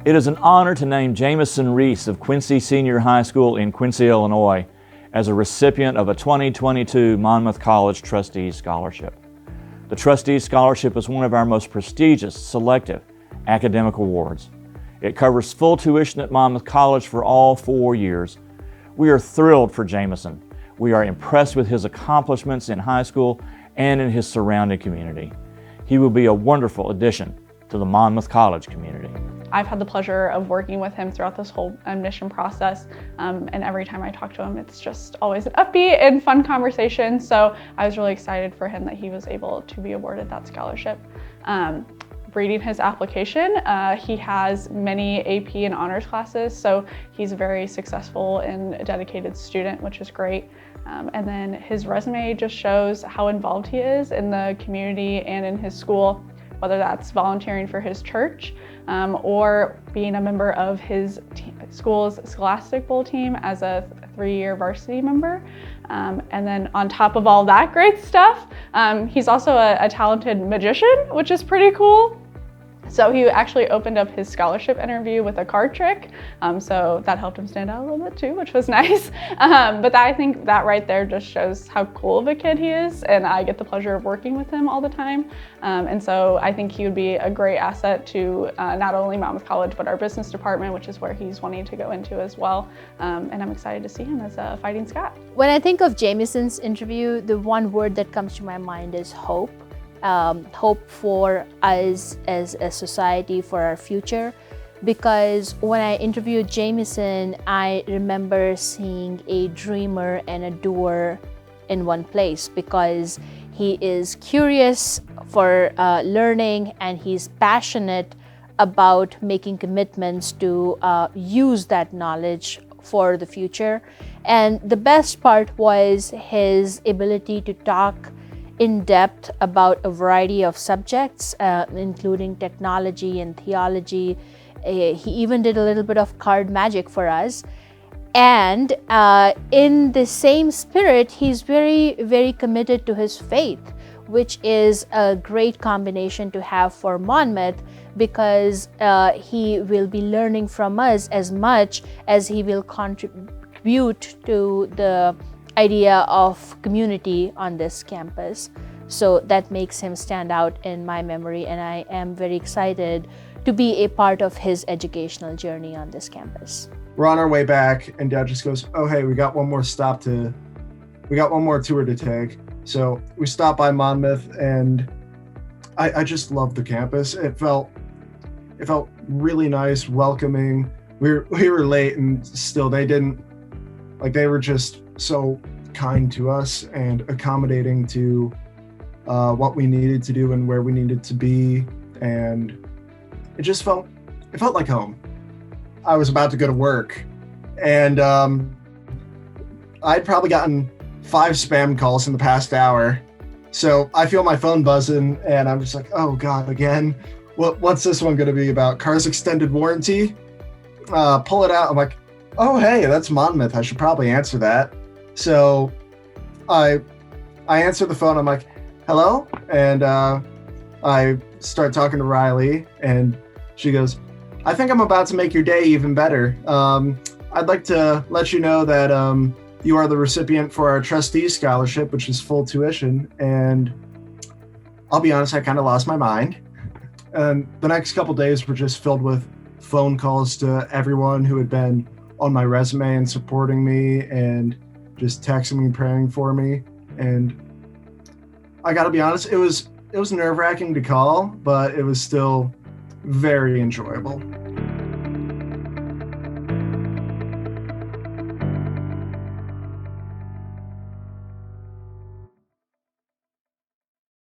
It is an honor to name Jamison Reis of Quincy Senior High School in Quincy, Illinois, as a recipient of a 2022 Monmouth College Trustees Scholarship. The Trustees Scholarship is one of our most prestigious, selective academic awards. It covers full tuition at Monmouth College for all 4 years. We are thrilled for Jamison. We are impressed with his accomplishments in high school and in his surrounding community. He will be a wonderful addition to the Monmouth College community. I've had the pleasure of working with him throughout this whole admission process, and every time I talk to him, it's just always an upbeat and fun conversation. So I was really excited for him that he was able to be awarded that scholarship. Reading his application, he has many AP and honors classes, so he's a very successful and dedicated student, which is great. And then his resume just shows how involved he is in the community and in his school, whether that's volunteering for his church or being a member of his school's Scholastic Bowl team as a 3-year varsity member. And then on top of all that great stuff, he's also a talented magician, which is pretty cool. So he actually opened up his scholarship interview with a card trick. So that helped him stand out a little bit too, which was nice. But I think that right there just shows how cool of a kid he is. And I get the pleasure of working with him all the time. And so I think he would be a great asset to not only Monmouth College, but our business department, which is where he's wanting to go into as well. And I'm excited to see him as a Fighting Scot. When I think of Jamison's interview, the one word that comes to my mind is hope. Hope for us as a society, for our future. Because when I interviewed Jamison, I remember seeing a dreamer and a doer in one place, because he is curious for learning and he's passionate about making commitments to use that knowledge for the future. And the best part was his ability to talk in depth about a variety of subjects, including technology and theology. He even did a little bit of card magic for us. And in the same spirit, he's very, very committed to his faith, which is a great combination to have for Monmouth, because he will be learning from us as much as he will contribute to the idea of community on this campus. So that makes him stand out in my memory, and I am very excited to be a part of his educational journey on this campus. We're on our way back, and Dad just goes, "Oh, hey, we got one more tour to take." So we stopped by Monmouth, and I just loved the campus. It felt really nice, welcoming. We were late, and still they were just so kind to us and accommodating to what we needed to do and where we needed to be, and it felt like home. I was about to go to work, and I'd probably gotten 5 spam calls in the past hour, so I feel my phone buzzing, and I'm just like, oh God, again? What's this one going to be about? Car's extended warranty? Pull it out. I'm like, oh hey, that's Monmouth. I should probably answer that. So I answer the phone. I'm like, hello? And I start talking to Riley, and she goes, I think I'm about to make your day even better. I'd like to let you know that you are the recipient for our Trustees Scholarship, which is full tuition. And I'll be honest, I kind of lost my mind. And the next couple days were just filled with phone calls to everyone who had been on my resume and supporting me, and just texting me, praying for me. And I gotta be honest, it was nerve-wracking to call, but it was still very enjoyable.